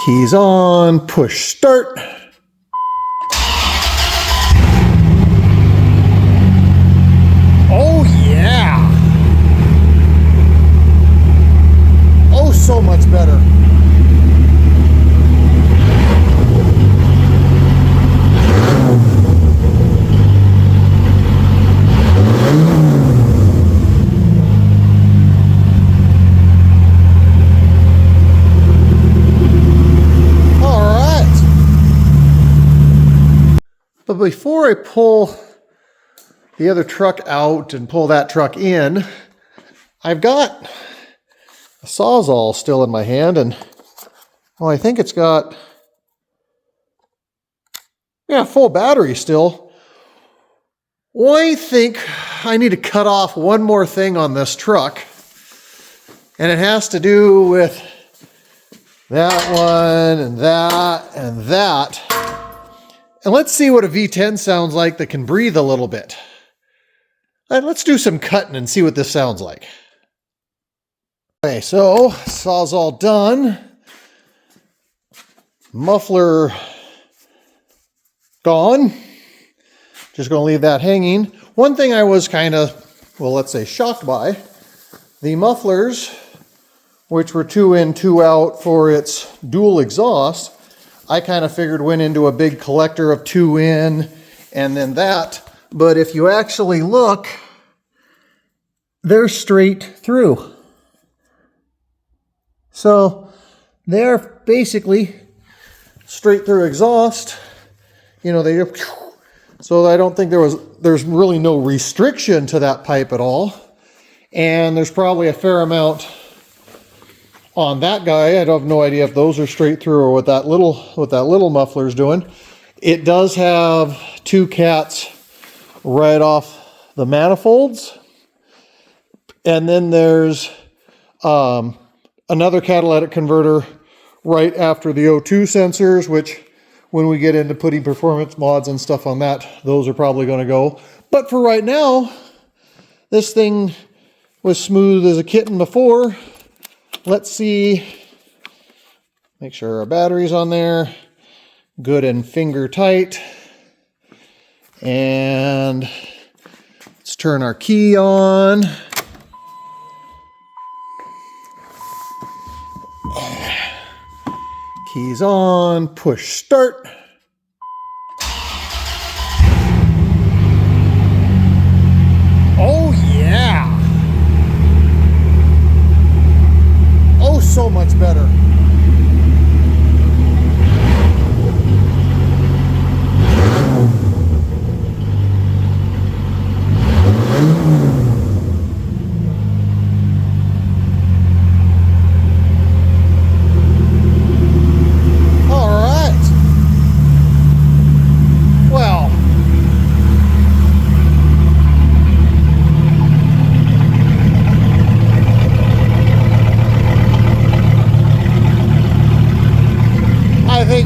Keys on, push start. Oh yeah! Oh, so much better. But before I pull the other truck out and pull that truck in, I've got a Sawzall still in my hand, and well, I think it's got, yeah, full battery still. Well, I think I need to cut off one more thing on this truck, and it has to do with that one and that and that. And let's see what a V10 sounds like that can breathe a little bit. And let's do some cutting and see what this sounds like. Okay, so Sawzall done. Muffler gone. Just going to leave that hanging. One thing I was kind of, well, let's say shocked by, the mufflers, which were 2 in, 2 out for its dual exhaust, I kind of figured went into a big collector of 2 in and then that. But if you actually look, they're straight through. So they're basically straight through exhaust. You know, they, so I don't think there's really no restriction to that pipe at all. And there's probably a fair amount on that guy. I have no idea if those are straight through or what that little muffler is doing. It does have 2 cats right off the manifolds, and then there's another catalytic converter right after the O2 sensors, which when we get into putting performance mods and stuff on that, those are probably going to go. But for right now, this thing was smooth as a kitten before. Let's see, make sure our battery's on there, good and finger tight. And let's turn our key on. Keys on, push start. Oh yeah! Oh, so much better.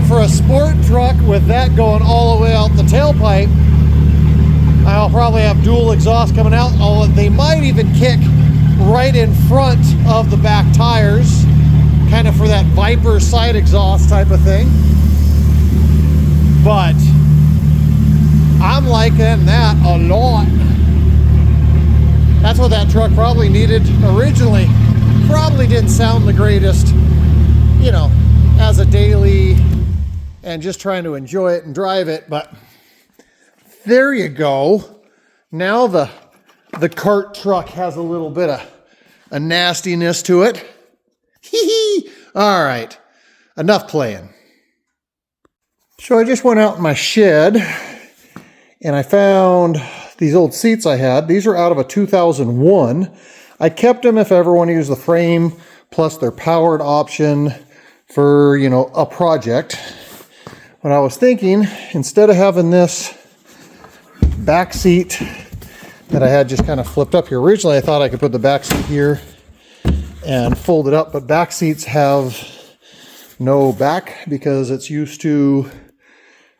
For a sport truck with that going all the way out the tailpipe, I'll probably have dual exhaust coming out. Oh, they might even kick right in front of the back tires, kind of for that Viper side exhaust type of thing. But I'm liking that a lot. That's what that truck probably needed originally. Probably didn't sound the greatest, you know, as a daily and just trying to enjoy it and drive it, but there you go. Now the cart truck has a little bit of a nastiness to it. Hee. All right, enough playing. So I just went out in my shed and I found these old seats I had. These are out of a 2001. I kept them if I ever want to use the frame, plus their powered option for, you know, a project. But I was thinking, instead of having this back seat that I had just kind of flipped up here, originally I thought I could put the back seat here and fold it up, but back seats have no back because it's used to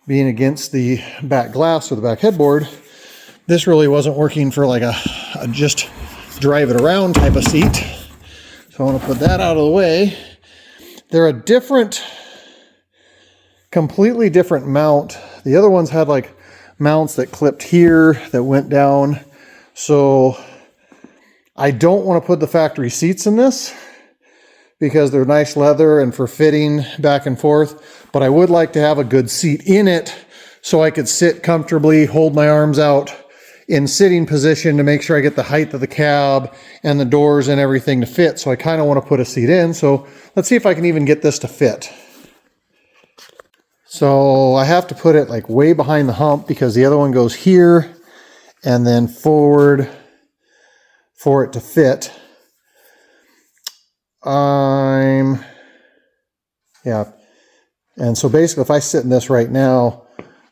being against the back glass or the back headboard. This really wasn't working for like a just drive it around type of seat. So I want to put that out of the way. They're a different, completely different mount. The other ones had like mounts that clipped here that went down. So I don't want to put the factory seats in this because they're nice leather and for fitting back and forth, but I would like to have a good seat in it so I could sit comfortably, hold my arms out in sitting position to make sure I get the height of the cab and the doors and everything to fit. So I kind of want to put a seat in. So let's see if I can even get this to fit. So I have to put it like way behind the hump because the other one goes here and then forward for it to fit. Yeah. And so basically if I sit in this right now,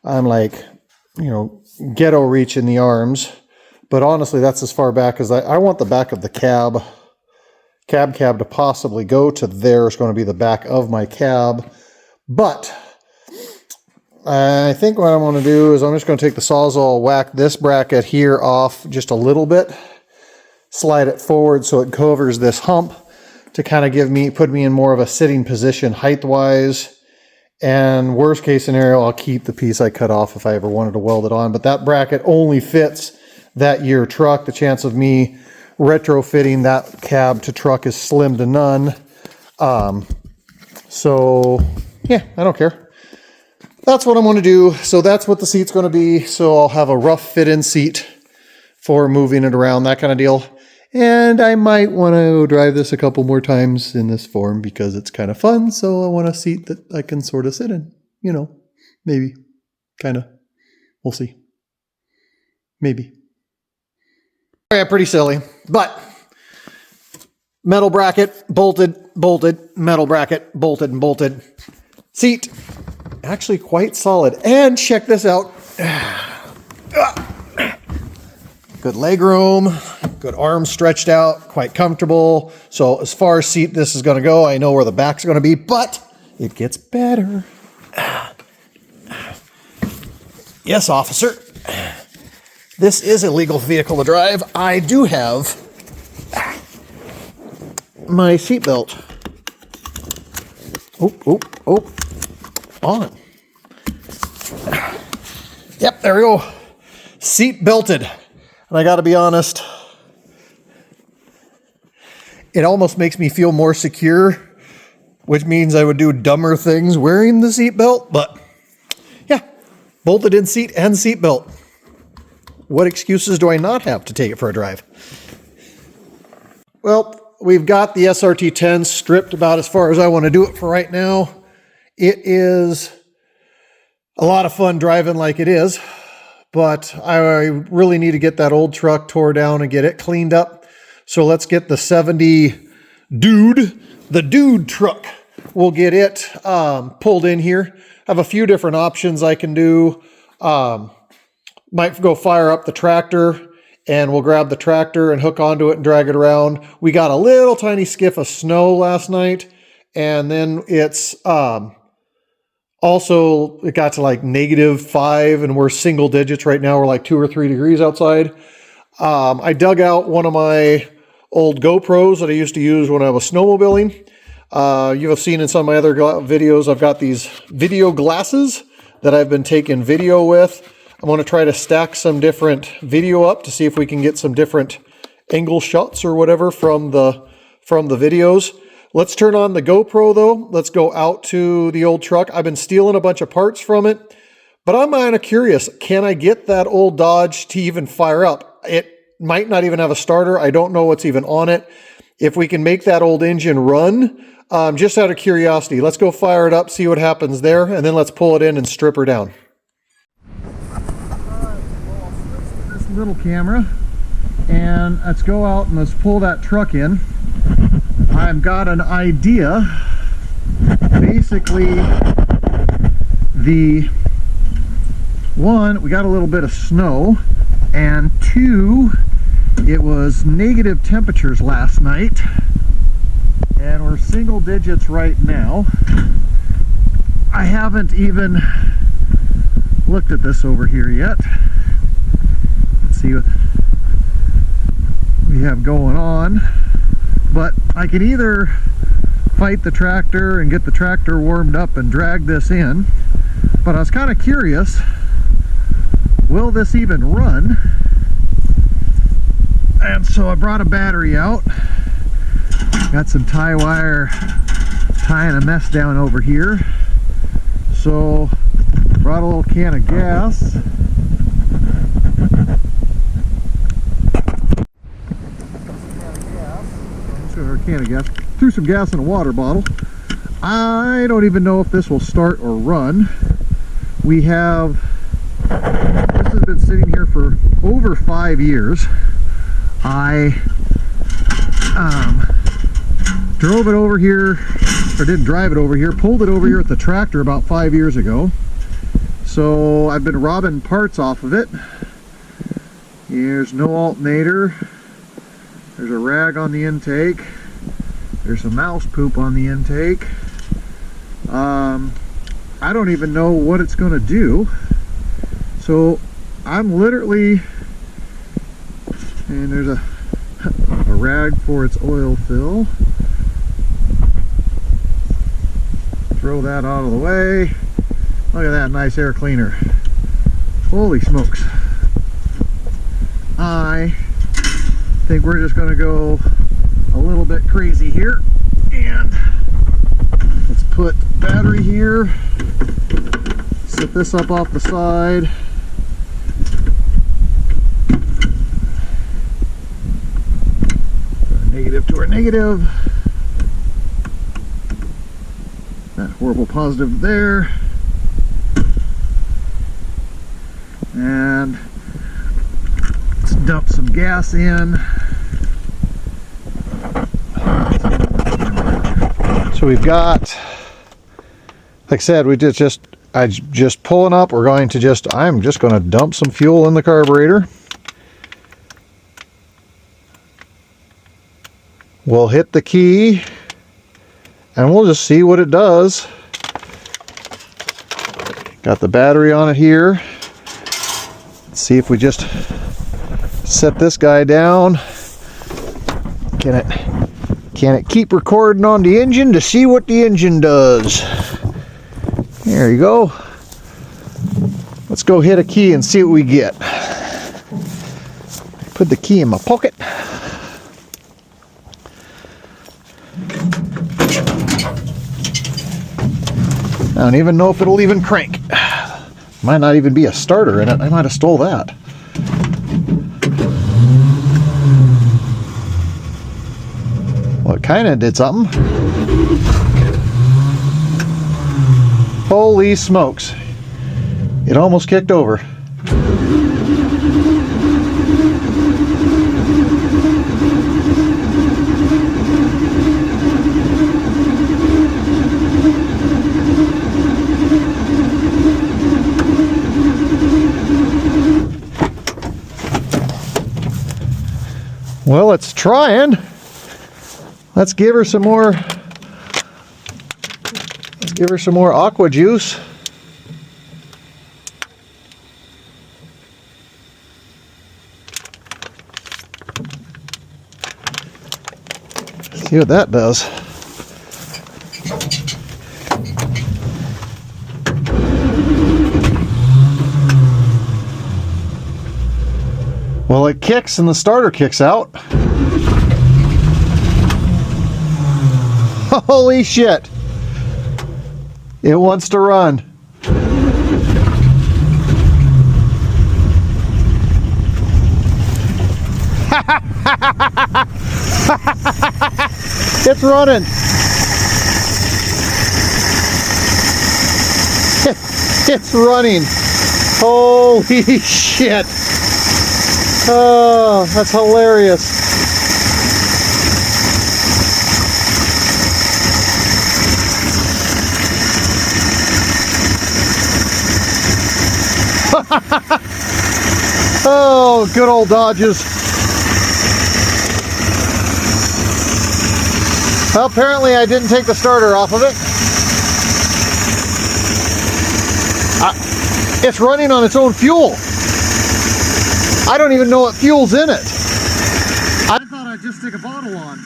I'm like, you know, ghetto reach in the arms. But honestly, that's as far back as I want the back of the cab to possibly go to there. It's going to be the back of my cab. But I think what I'm going to do is I'm just going to take the Sawzall, whack this bracket here off just a little bit, slide it forward so it covers this hump to kind of put me in more of a sitting position height-wise. And worst case scenario, I'll keep the piece I cut off if I ever wanted to weld it on. But that bracket only fits that year truck. The chance of me retrofitting that cab to truck is slim to none. So yeah, I don't care. That's what I'm going to do. So that's what the seat's going to be. So I'll have a rough fit-in seat for moving it around, that kind of deal. And I might want to drive this a couple more times in this form because it's kind of fun. So I want a seat that I can sort of sit in, you know, maybe, kind of, we'll see. Maybe. Yeah, pretty silly, but metal bracket, bolted, metal bracket, bolted and bolted. Seat, actually quite solid. And check this out. Good leg room, good arms stretched out, quite comfortable. So as far as seat this is going to go, I know where the back's going to be, but it gets better. Yes, officer. This is a legal vehicle to drive. I do have my seatbelt. On. Yep, there we go. Seat belted. And I got to be honest, it almost makes me feel more secure, which means I would do dumber things wearing the seatbelt. But yeah, bolted in seat and seatbelt. What excuses do I not have to take it for a drive? Well, we've got the SRT10 stripped about as far as I want to do it for right now. It is a lot of fun driving like it is. But I really need to get that old truck tore down and get it cleaned up. So let's get the 70 Dude, the Dude truck. We'll get it pulled in here. I have a few different options I can do. Might go fire up the tractor and we'll grab the tractor and hook onto it and drag it around. We got a little tiny skiff of snow last night, and then it's also, it got to like -5 and we're single digits right now. We're like 2 or 3 degrees outside. I dug out one of my old GoPros that I used to use when I was snowmobiling. You have seen in some of my other videos, I've got these video glasses that I've been taking video with. I want to try to stack some different video up to see if we can get some different angle shots or whatever from the videos. Let's turn on the GoPro though. Let's go out to the old truck. I've been stealing a bunch of parts from it, but I'm kind of curious. Can I get that old Dodge to even fire up? It might not even have a starter. I don't know what's even on it. If we can make that old engine run, just out of curiosity, let's go fire it up, see what happens there, and then let's pull it in and strip her down. Well, I'll switch to this little camera, and let's go out and let's pull that truck in. I've got an idea. Basically, we got a little bit of snow, and 2, it was negative temperatures last night, and we're single digits right now. I haven't even looked at this over here yet. Let's see what we have going on. But I can either fight the tractor and get the tractor warmed up and drag this in. But I was kind of curious, will this even run? And so I brought a battery out. Got some tie wire tying a mess down over here. So brought a little can of gas. Threw some gas in a water bottle. I don't even know if this will start or run. This has been sitting here for over 5 years. I drove it over here, or didn't drive it over here, pulled it over here at the tractor about 5 years ago. So I've been robbing parts off of it. Here's no alternator. There's a rag on the intake. There's some mouse poop on the intake. I don't even know what it's going to do. So I'm literally, and there's a rag for its oil fill. Throw that out of the way. Look at that nice air cleaner. Holy smokes. I think we're just going to go a little bit crazy here, and let's put battery here, set this up off the side, negative to our negative, that horrible positive there, and let's dump some gas in. So we've got, like I said, I'm just pulling up. I'm just going to dump some fuel in the carburetor. We'll hit the key and we'll just see what it does. Got the battery on it here. Let's see if we just set this guy down. Can it keep recording on the engine to see what the engine does? There you go. Let's go hit a key and see what we get. Put the key in my pocket. I don't even know if it'll even crank. Might not even be a starter in it. I might have stole that. Well, it kind of did something. Holy smokes. It almost kicked over. Well, it's trying. Let's give her some more. Let's give her some more aqua juice. See what that does. Well, it kicks and the starter kicks out. Holy shit. It wants to run. It's running. It's running. Holy shit. Oh, that's hilarious. Oh, good old Dodges. Well, apparently I didn't take the starter off of it. It's running on its own fuel. I don't even know what fuel's in it. I thought I'd just stick a bottle on.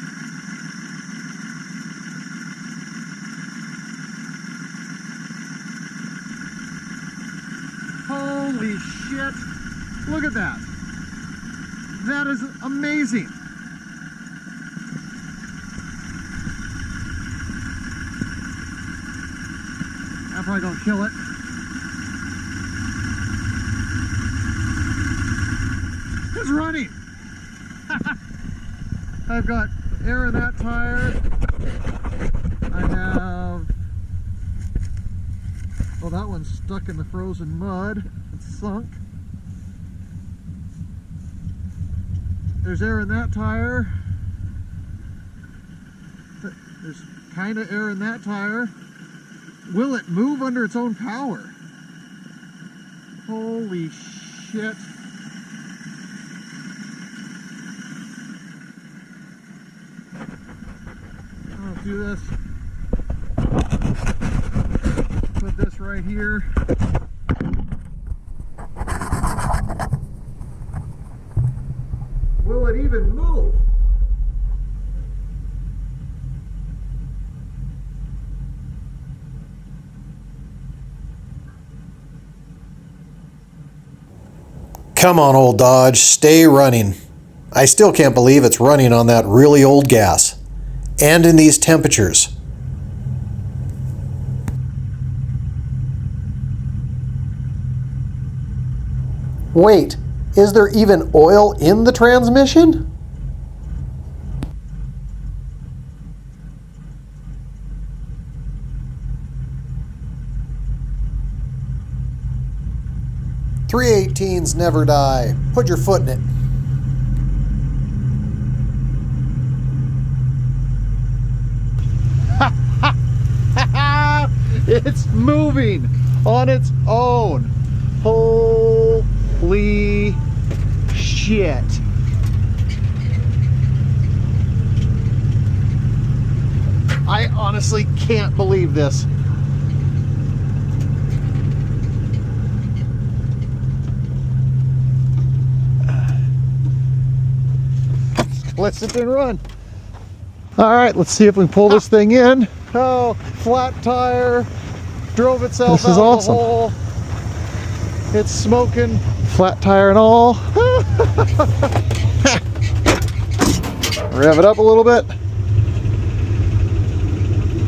shit. Look at that. That is amazing. I'm probably gonna kill it. It's running. I've got air in that tire. I have, oh, that one's stuck in the frozen mud. It's sunk. There's air in that tire. There's kind of air in that tire. Will it move under its own power? Holy shit. I'll do this. Put this right here. Will it even move? Come on, old Dodge, stay running. I still can't believe it's running on that really old gas. And in these temperatures. Wait, is there even oil in the transmission? .318s never die. Put your foot in it. It's moving on its own. Holy shit. I honestly can't believe this. Let's sit there and run. All right, let's see if we can pull this thing in. Oh, flat tire, drove itself out of the hole. It's smoking, flat tire and all. Rev it up a little bit.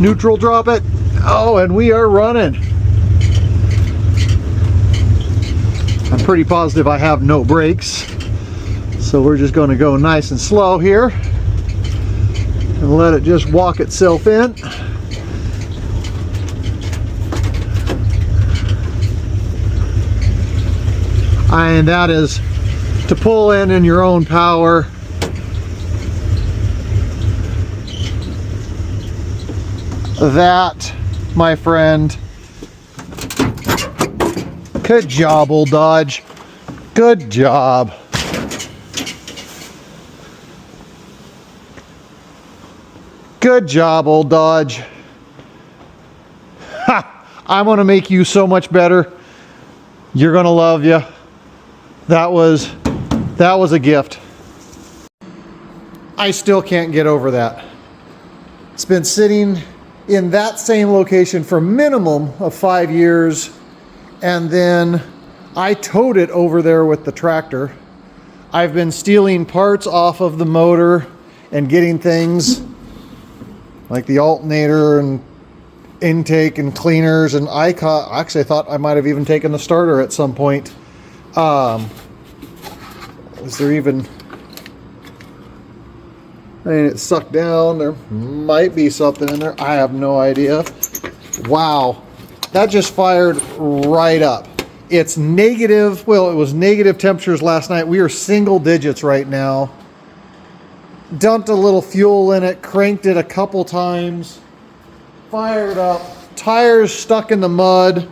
Neutral, drop it. Oh, and we are running. I'm pretty positive I have no brakes. So we're just going to go nice and slow here and let it just walk itself in. And that is to pull in your own power. That, my friend, good job, old Dodge. Good job. Good job, old Dodge. Ha! I'm gonna make you so much better. You're gonna love you. That was a gift. I still can't get over that. It's been sitting in that same location for a minimum of 5 years, and then I towed it over there with the tractor. I've been stealing parts off of the motor and getting things like the alternator and intake and cleaners, and actually I thought I might have even taken the starter at some point. Is there even, I mean, it's sucked down. There might be something in there. I have no idea. Wow, that just fired right up. It's negative, well, it was negative temperatures last night. We are single digits right now. Dumped a little fuel in it, cranked it a couple times, fired up. Tires stuck in the mud,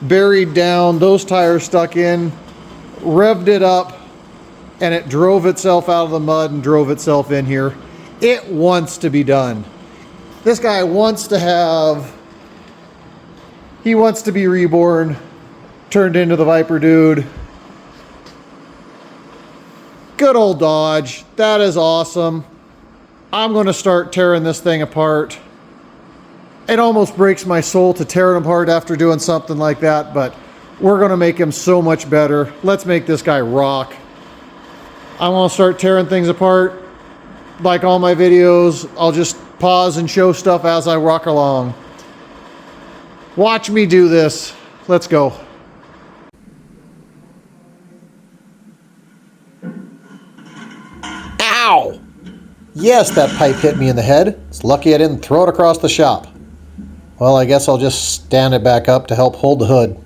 buried down, those tires stuck in, revved it up, and it drove itself out of the mud and drove itself in here. It wants to be done. This guy wants to have, he wants to be reborn, turned into the Viper dude. Good old Dodge. That is awesome. I'm going to start tearing this thing apart. It almost breaks my soul to tear it apart after doing something like that, but We're going to make him so much better. Let's make this guy rock. I want to start tearing things apart. Like all my videos, I'll just pause and show stuff as I rock along. Watch me do this. Let's go. Ow! Yes, that pipe hit me in the head. It's lucky I didn't throw it across the shop. Well, I guess I'll just stand it back up to help hold the hood.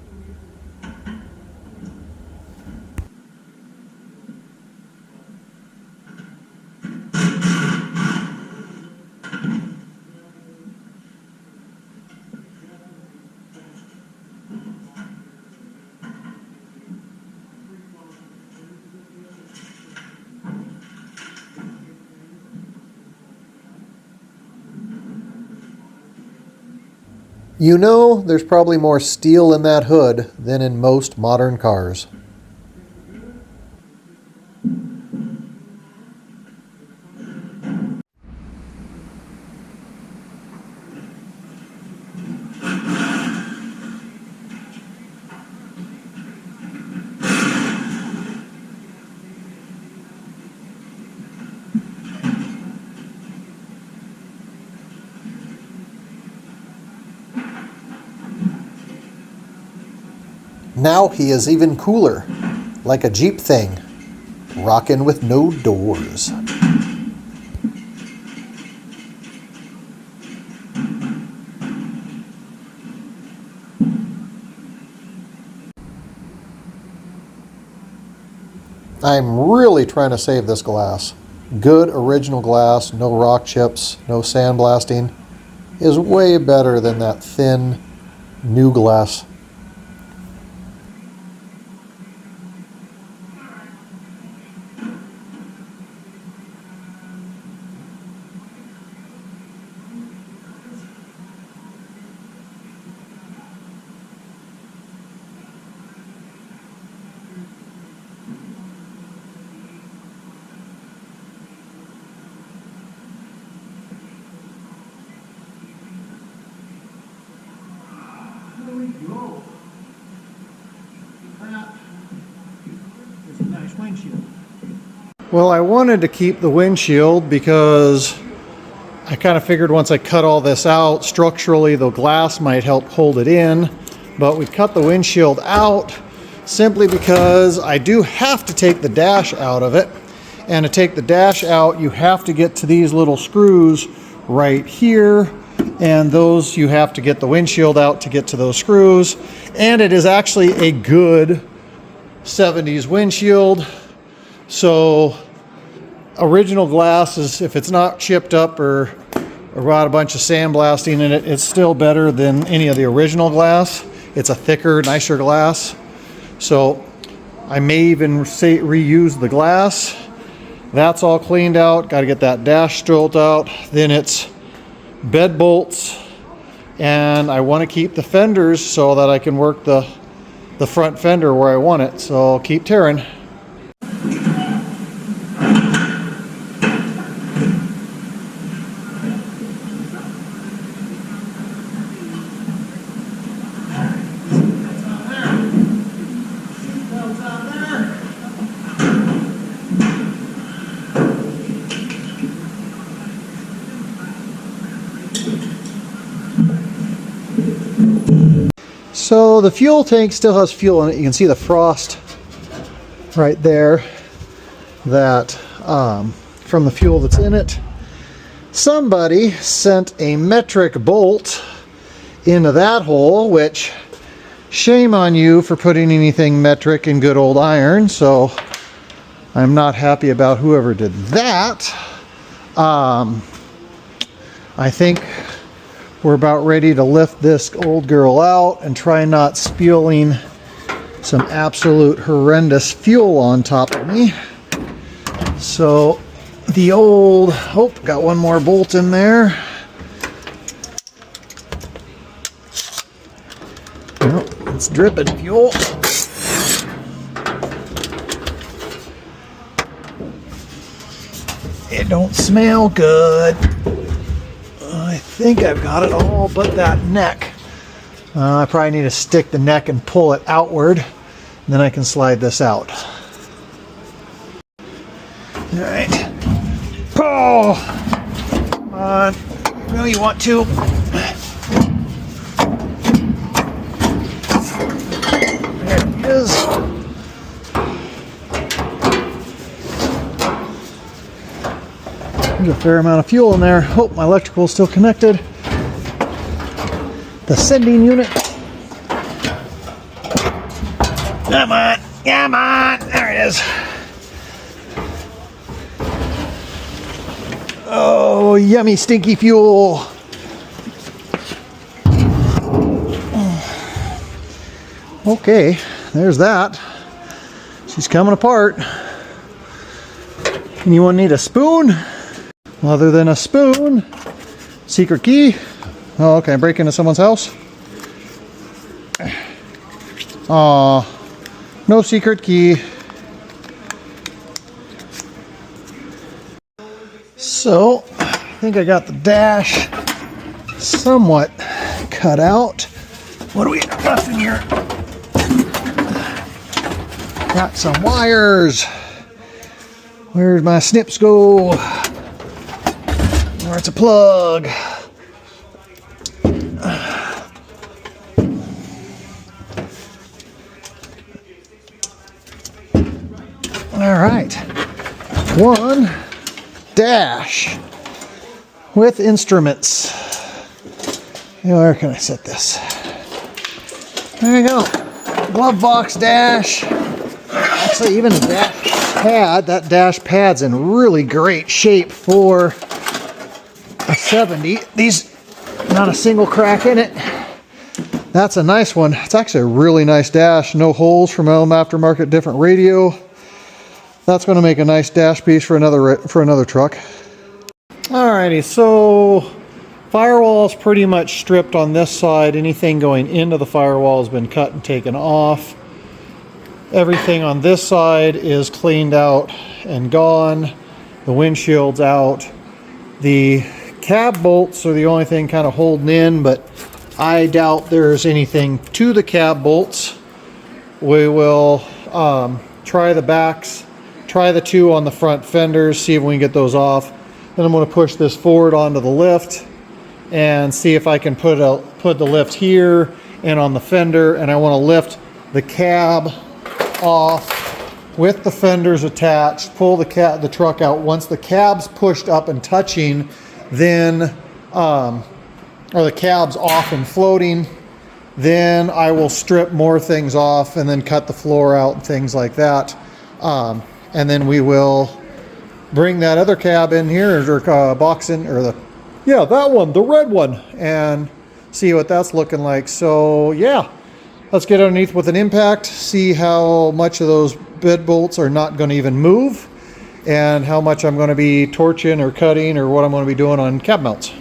You know, there's probably more steel in that hood than in most modern cars. Now he is even cooler, like a Jeep thing, rockin' with no doors. I'm really trying to save this glass. Good original glass, no rock chips, no sandblasting, is way better than that thin, new glass. Well, I wanted to keep the windshield because I kind of figured once I cut all this out, structurally the glass might help hold it in, but we cut the windshield out simply because I do have to take the dash out of it, and to take the dash out you have to get to these little screws right here, and those you have to get the windshield out to get to those screws. And it is actually a good 70s windshield, so original glass is, if it's not chipped up or got a bunch of sandblasting in it, it's still better than any of the original glass. It's a thicker, nicer glass, so I may even reuse the glass. That's all cleaned out. Got to get that dash strolled out. Then it's bed bolts, and I want to keep the fenders so that I can work the front fender where I want it. So I'll keep tearing. So the fuel tank still has fuel in it. You can see the frost right there, that from the fuel that's in it. Somebody sent a metric bolt into that hole, which shame on you for putting anything metric in good old iron. So I'm not happy about whoever did that. I think we're about ready to lift this old girl out and try not spilling some absolute horrendous fuel on top of me. So the old, oh, got one more bolt in there. Oh, it's dripping fuel. It don't smell good. I think I've got it all but that neck. I probably need to stick the neck and pull it outward, and then I can slide this out. All right. Oh, come on. No, you want to. There it is. There's a fair amount of fuel in there. Oh, my electrical is still connected. The sending unit. Come on, come on. There it is. Oh, yummy, stinky fuel. Okay, there's that. She's coming apart. Anyone need a spoon? Other than a spoon. Secret key. Oh, okay, break into someone's house. Aw, no secret key. So, I think I got the dash somewhat cut out. What do we have left in here? Got some wires. Where's my snips go? Where's a plug? All right, one dash with instruments. Where can I set this? There you go. Glove box dash. Actually, even a dash pad. That dash pad's in really great shape for a 70. These, not a single crack in it. That's a nice one. It's actually a really nice dash. No holes from Elm Aftermarket, different radio. That's going to make a nice dash piece for another truck. Alrighty, so firewall is pretty much stripped on this side. Anything going into the firewall has been cut and taken off. Everything on this side is cleaned out and gone. The windshield's out. The cab bolts are the only thing kind of holding in, but I doubt there's anything to the cab bolts. We will try the backs. Try the two on the front fenders, see if we can get those off. Then I'm going to push this forward onto the lift and see if I can put the lift here and on the fender. And I want to lift the cab off with the fenders attached, pull the truck out. Once the cab's pushed up and touching, then, or the cab's off and floating, then I will strip more things off and then cut the floor out and things like that. And then we will bring that other cab in here, or box in, or that one, the red one, and see what that's looking like. So yeah, let's get underneath with an impact, see how much of those bed bolts are not going to even move, and how much I'm going to be torching or cutting, or what I'm going to be doing on cab mounts.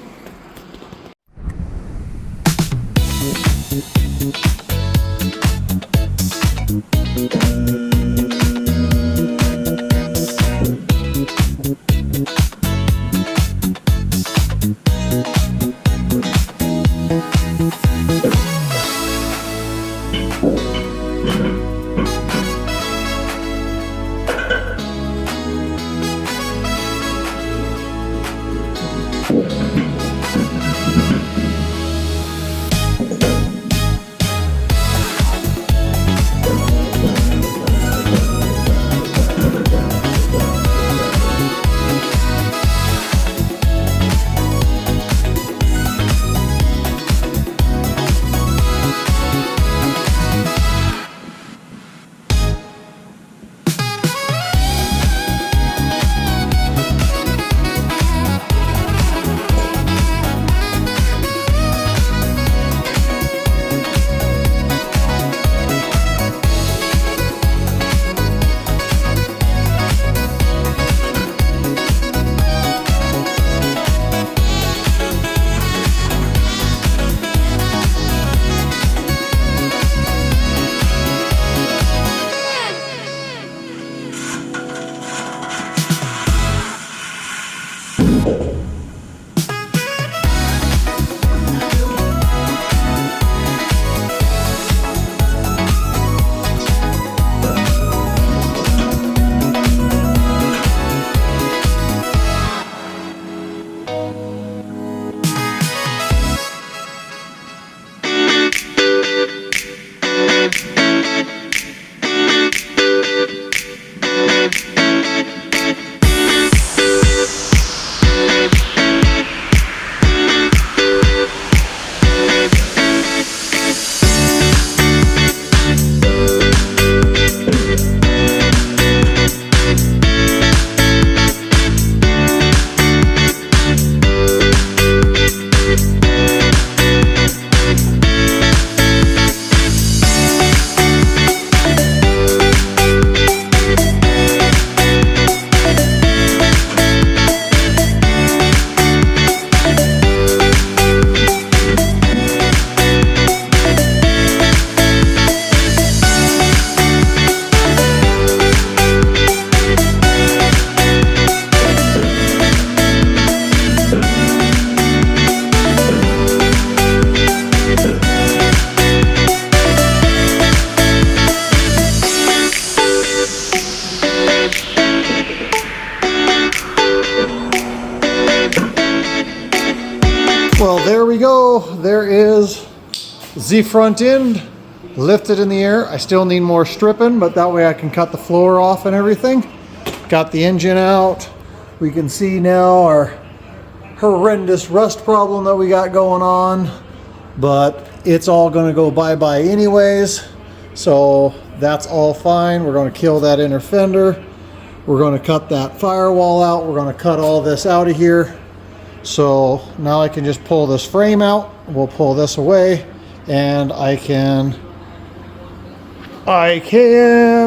go. There is the front end lifted in the air. I still need more stripping, but that way I can cut the floor off and everything. Got the engine out. We can see now our horrendous rust problem that we got going on, but it's all going to go bye-bye anyways, so that's all fine. We're going to kill that inner fender. We're going to cut that firewall out. We're going to cut all this out of here. So now I can just pull this frame out. We'll pull this away, and I can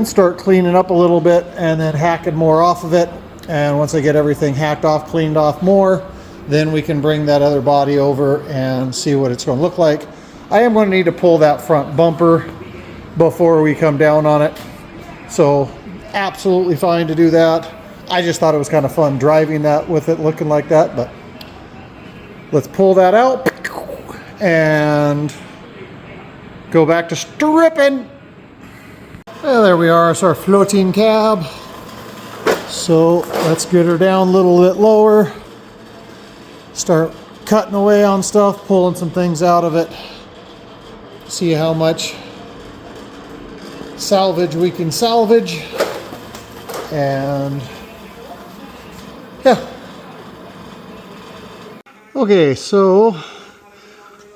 start cleaning up a little bit and then hacking more off of it. And once I get everything hacked off, cleaned off more, then we can bring that other body over and see what it's going to look like. I am going to need to pull that front bumper before we come down on it. So absolutely fine to do that. I just thought it was kind of fun driving that with it looking like that, but let's pull that out and go back to stripping. Well, there we are. It's our floating cab. So let's get her down a little bit lower. Start cutting away on stuff, pulling some things out of it. See how much salvage we can salvage. And yeah. Okay, so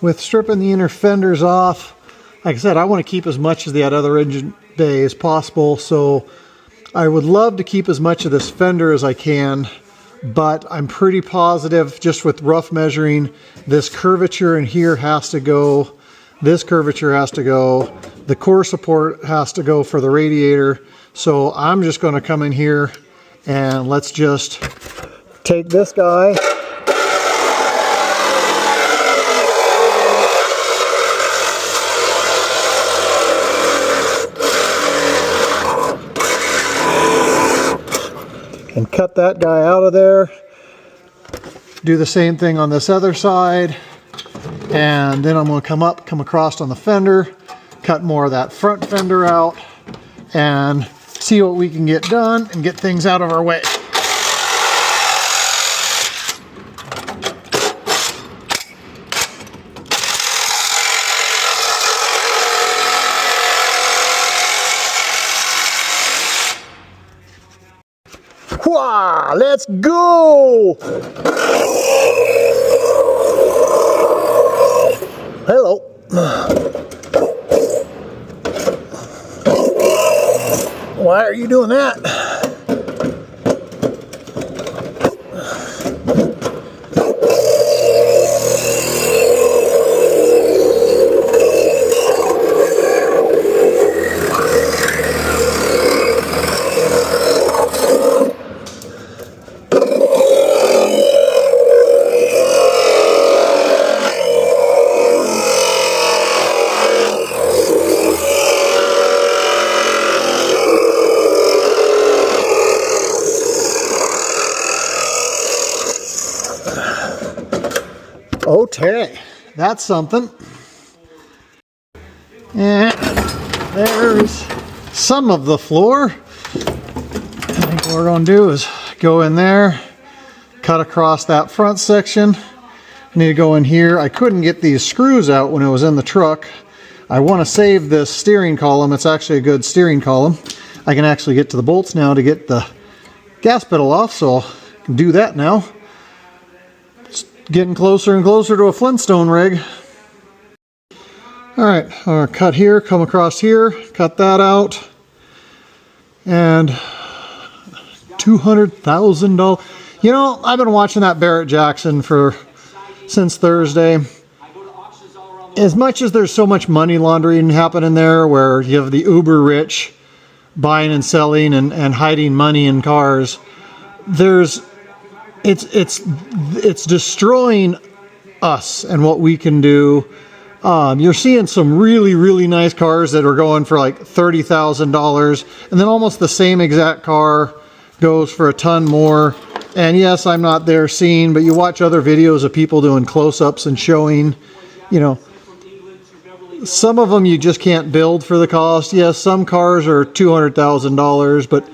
with stripping the inner fenders off, like I said, I want to keep as much of that other engine bay as possible, so I would love to keep as much of this fender as I can, but I'm pretty positive, just with rough measuring, this curvature in here has to go, this curvature has to go, the core support has to go for the radiator. So I'm just going to come in here and let's just take this guy and cut that guy out of there. Do the same thing on this other side, and then I'm going to come across on the fender, cut more of that front fender out, and see what we can get done and get things out of our way. Wah, let's go! Hello. Why are you doing that? Okay, that's something. And there's some of the floor. I think what we're going to do is go in there, cut across that front section. I need to go in here. I couldn't get these screws out when it was in the truck. I want to save this steering column. It's actually a good steering column. I can actually get to the bolts now to get the gas pedal off, so I can do that now. Getting closer and closer to a Flintstone rig. All right, I'm gonna cut here, come across here, cut that out, and $200,000. You know, I've been watching that Barrett-Jackson since Thursday. As much as there's so much money laundering happening there, where you have the uber rich buying and selling and hiding money in cars, it's destroying us and what we can do. You're seeing some really, really nice cars that are going for like $30,000, and then almost the same exact car goes for a ton more. And yes, I'm not there seeing, but you watch other videos of people doing close-ups and showing, you know, some of them you just can't build for the cost. Yes, some cars are $200,000, but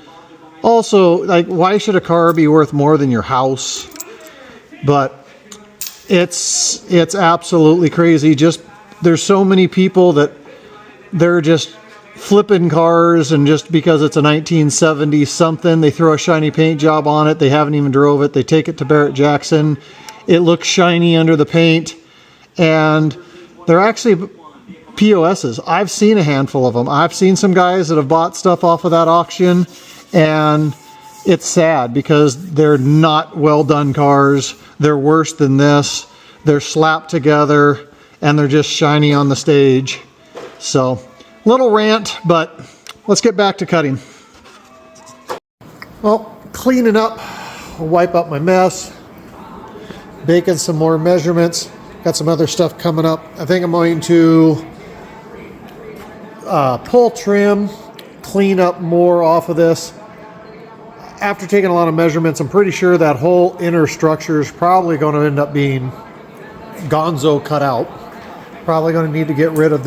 also, like, why should a car be worth more than your house? But It's absolutely crazy. Just there's so many people that they're just flipping cars, and just because it's a 1970 something, they throw a shiny paint job on it. They haven't even drove it. They take it to Barrett Jackson. It looks shiny under the paint, and they're actually POSs. I've seen a handful of them. I've seen some guys that have bought stuff off of that auction, and it's sad because they're not well done cars. They're worse than this. They're slapped together and they're just shiny on the stage. So, little rant, but let's get back to cutting. Well, cleaning up, I'll wipe up my mess, baking some more measurements. Got some other stuff coming up. I think I'm going to pull trim, clean up more off of this. After taking a lot of measurements, I'm pretty sure that whole inner structure is probably going to end up being gonzo cut out. Probably going to need to get rid of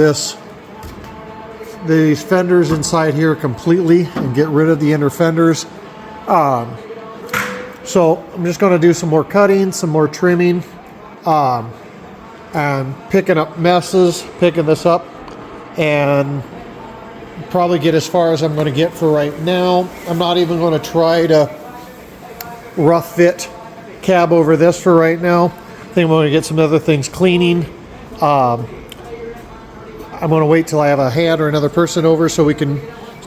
these fenders inside here completely and get rid of the inner fenders. So I'm just going to do some more cutting, some more trimming, and picking up messes, picking this up, and probably get as far as I'm going to get for right now. I'm not even going to try to rough fit cab over this for right now. I think I'm going to get some other things cleaning. I'm going to wait till I have a hand or another person over so we can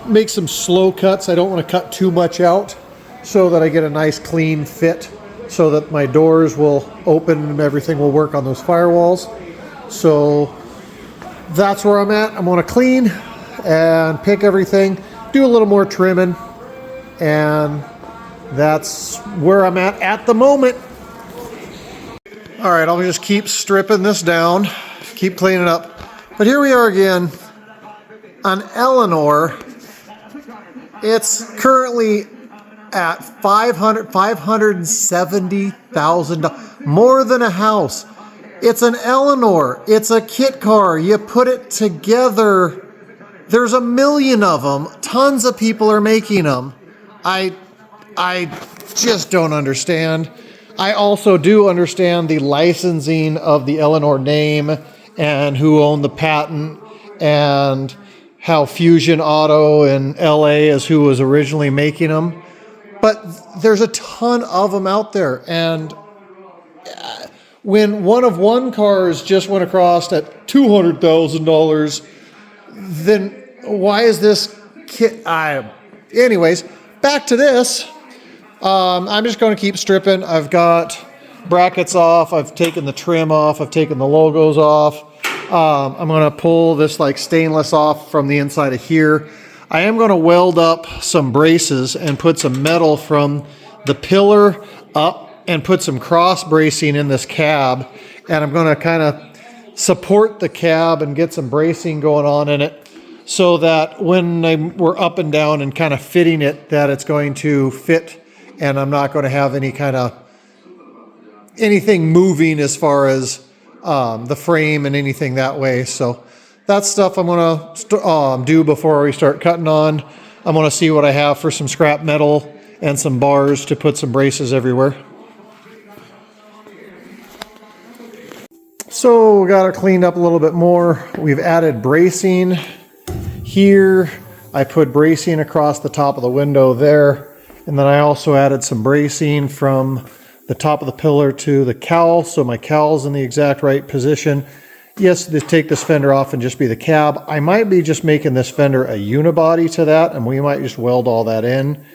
make some slow cuts. I don't want to cut too much out so that I get a nice clean fit so that my doors will open and everything will work on those firewalls. So that's where I'm at. I'm going to clean and pick everything, do a little more trimming, and that's where I'm at the moment. All right, I'll just keep stripping this down, keep cleaning up. But here we are again on Eleanor. It's currently at $570,000, more than a house. It's an Eleanor. It's a kit car. You put it together. There's a million of them. Tons of people are making them. I just don't understand. I also do understand the licensing of the Eleanor name and who owned the patent, and how Fusion Auto in LA is who was originally making them. But there's a ton of them out there, and when one cars just went across at $200,000, then why is this kit? Anyways, back to this. I'm just going to keep stripping. I've got brackets off. I've taken the trim off. I've taken the logos off. I'm going to pull this like stainless off from the inside of here. I am going to weld up some braces and put some metal from the pillar up and put some cross bracing in this cab. And I'm going to kind of support the cab and get some bracing going on in it so that when we're up and down and kind of fitting it, that it's going to fit and I'm not going to have anything moving as far as the frame and anything that way. So that's stuff I'm going to do before we start cutting on. I'm going to see what I have for some scrap metal and some bars to put some braces everywhere. So we got it cleaned up a little bit more. We've added bracing here. I put bracing across the top of the window there. And then I also added some bracing from the top of the pillar to the cowl, so my cowl's in the exact right position. Yes, take this fender off and just be the cab. I might be just making this fender a unibody to that, and we might just weld all that in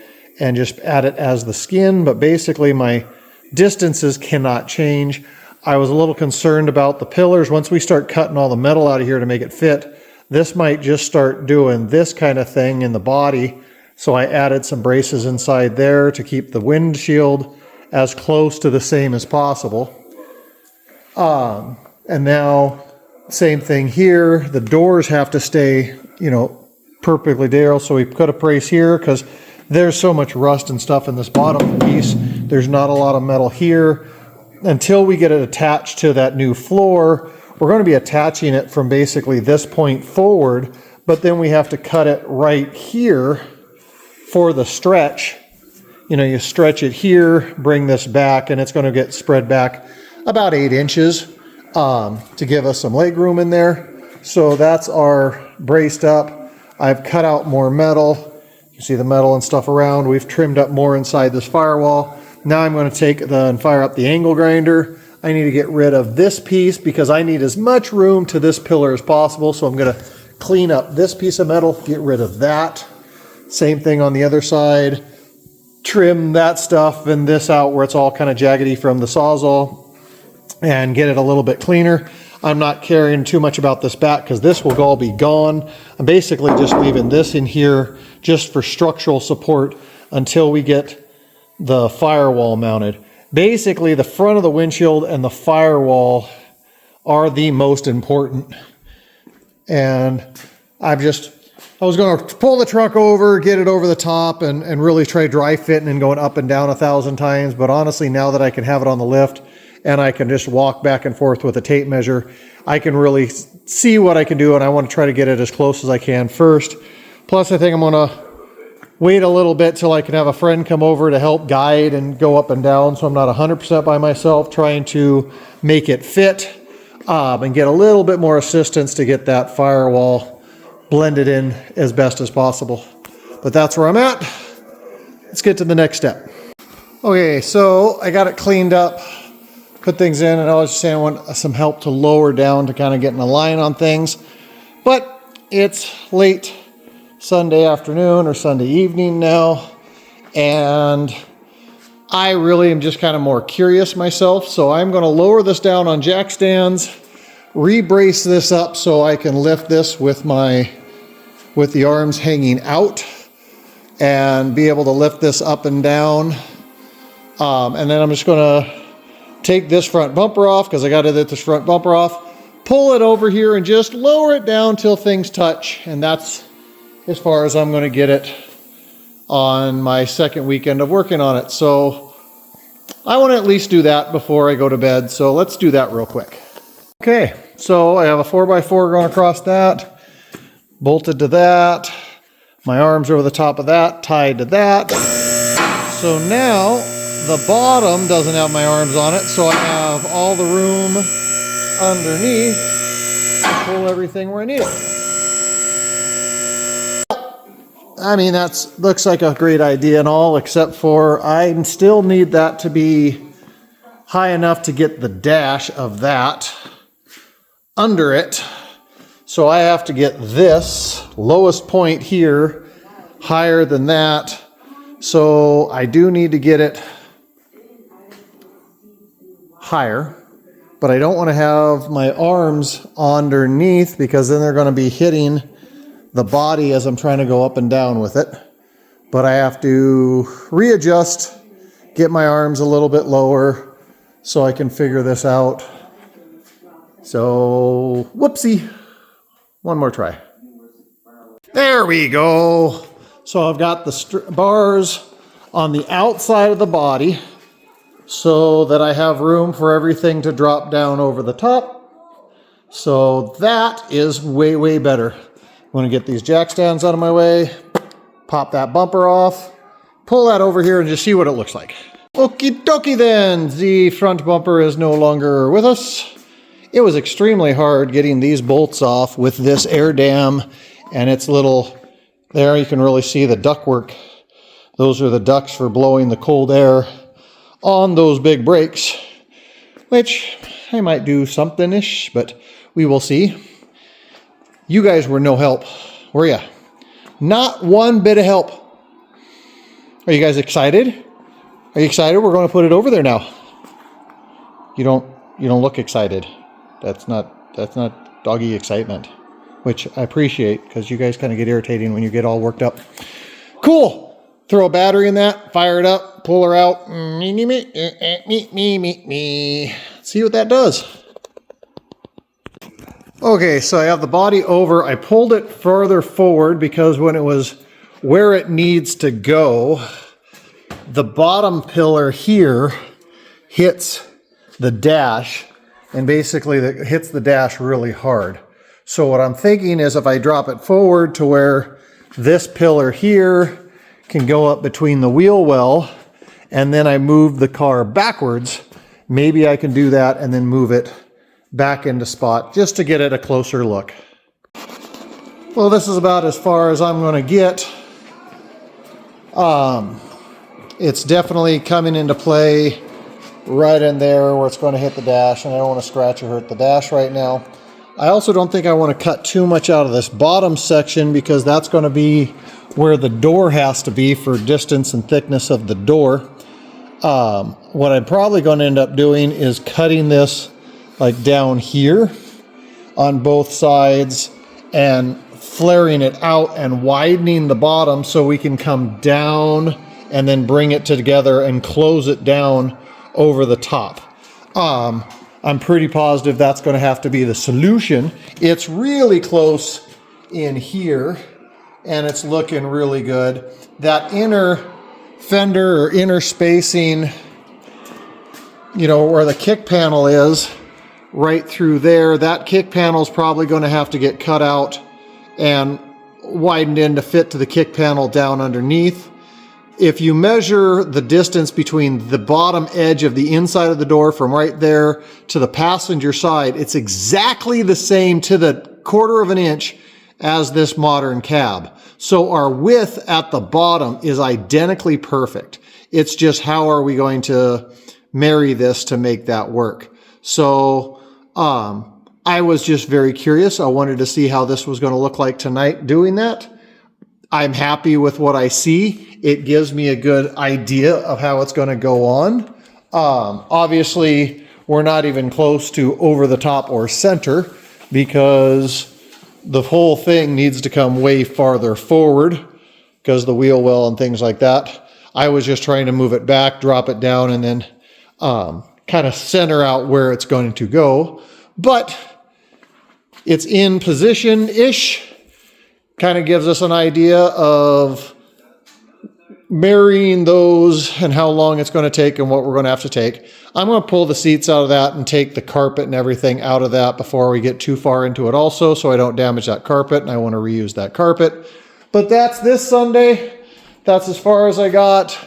and just add it as the skin, but basically my distances cannot change. I was a little concerned about the pillars. Once we start cutting all the metal out of here to make it fit, this might just start doing this kind of thing in the body. So I added some braces inside there to keep the windshield as close to the same as possible. And now, same thing here. The doors have to stay, perfectly there. So we put a brace here because there's so much rust and stuff in this bottom piece. There's not a lot of metal here. Until we get it attached to that new floor, we're going to be attaching it from basically this point forward, but then we have to cut it right here for the stretch. You stretch it here, bring this back, and it's going to get spread back about 8 inches to give us some leg room in there. So that's our braced up. I've cut out more metal. You see the metal and stuff around. We've trimmed up more inside this firewall. Now I'm going to take and fire up the angle grinder. I need to get rid of this piece because I need as much room to this pillar as possible. So I'm going to clean up this piece of metal, get rid of that. Same thing on the other side. Trim that stuff and this out where it's all kind of jaggedy from the Sawzall and get it a little bit cleaner. I'm not caring too much about this back because this will all be gone. I'm basically just leaving this in here just for structural support until we get the firewall mounted. Basically, the front of the windshield and the firewall are the most important. And I was going to pull the truck over, get it over the top, and really try dry fitting and going up and down 1,000 times. But honestly, now that I can have it on the lift and I can just walk back and forth with a tape measure, I can really see what I can do, and I want to try to get it as close as I can first. Plus, I think I'm going to wait a little bit till I can have a friend come over to help guide and go up and down, so I'm not 100% by myself trying to make it fit, and get a little bit more assistance to get that firewall blended in as best as possible. But that's where I'm at. Let's get to the next step. Okay, so I got it cleaned up, put things in, and I was just saying I want some help to lower down to kind of get in a line on things. But it's late Sunday afternoon or Sunday evening now, and I really am just kind of more curious myself, so I'm going to lower this down on jack stands, re-brace this up so I can lift this with the arms hanging out and be able to lift this up and down. And then I'm just going to take this front bumper off because I got to get this front bumper off, pull it over here and just lower it down till things touch, and that's as far as I'm going to get it on my second weekend of working on it. So I want to at least do that before I go to bed. So let's do that real quick. Okay, so I have a 4x4 going across that, bolted to that. My arms are over the top of that, tied to that. So now the bottom doesn't have my arms on it, so I have all the room underneath to pull everything where I need it. I mean, that looks like a great idea and all, except for I still need that to be high enough to get the dash of that under it. So I have to get this lowest point here higher than that. So I do need to get it higher, but I don't want to have my arms underneath because then they're going to be hitting the body as I'm trying to go up and down with it. But I have to readjust, get my arms a little bit lower so I can figure this out. So, whoopsie. One more try. There we go. So I've got the bars on the outside of the body so that I have room for everything to drop down over the top. So that is way, way better. I'm going to get these jack stands out of my way, pop that bumper off, pull that over here and just see what it looks like. Okie dokie then, the front bumper is no longer with us. It was extremely hard getting these bolts off with this air dam and its little, there you can really see the ductwork. Those are the ducts for blowing the cold air on those big brakes, which I might do something-ish, but we will see. You guys were no help, were ya? Not one bit of help. Are you guys excited? Are you excited? We're going to put it over there now. You don't look excited. That's not doggy excitement, which I appreciate because you guys kind of get irritating when you get all worked up. Cool. Throw a battery in that, fire it up, pull her out. See what that does. Okay, so I have the body over. I pulled it further forward because when it was where it needs to go, the bottom pillar here hits the dash and basically hits the dash really hard. So what I'm thinking is if I drop it forward to where this pillar here can go up between the wheel well, and then I move the car backwards, maybe I can do that and then move it back into spot just to get it a closer look. Well, this is about as far as I'm going to get. It's definitely coming into play right in there where it's going to hit the dash, and I don't want to scratch or hurt the dash right now. I also don't think I want to cut too much out of this bottom section because that's going to be where the door has to be for distance and thickness of the door. What I'm probably going to end up doing is cutting this like down here on both sides and flaring it out and widening the bottom so we can come down and then bring it together and close it down over the top. I'm pretty positive that's going to have to be the solution. It's really close in here and it's looking really good. That inner fender or inner spacing, you know, where the kick panel is, right through there, that kick panel is probably going to have to get cut out and widened in to fit to the kick panel down underneath. If you measure the distance between the bottom edge of the inside of the door from right there to the passenger side, it's exactly the same to the 1/4 inch as this modern cab. So our width at the bottom is identically perfect. It's just how are we going to marry this to make that work? So I was just very curious. I wanted to see how this was going to look like tonight doing that. I'm happy with what I see. It gives me a good idea of how it's going to go on. Obviously, we're not even close to over the top or center because the whole thing needs to come way farther forward because the wheel well and things like that. I was just trying to move it back, drop it down, and then kind of center out where it's going to go. But it's in position-ish. Kind of gives us an idea of marrying those and how long it's going to take and what we're going to have to take. I'm going to pull the seats out of that and take the carpet and everything out of that before we get too far into it also, so I don't damage that carpet, and I want to reuse that carpet. But that's this Sunday. That's as far as I got.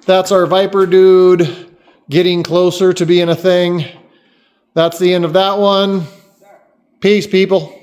That's our Viper dude getting closer to being a thing. That's the end of that one. Peace, people.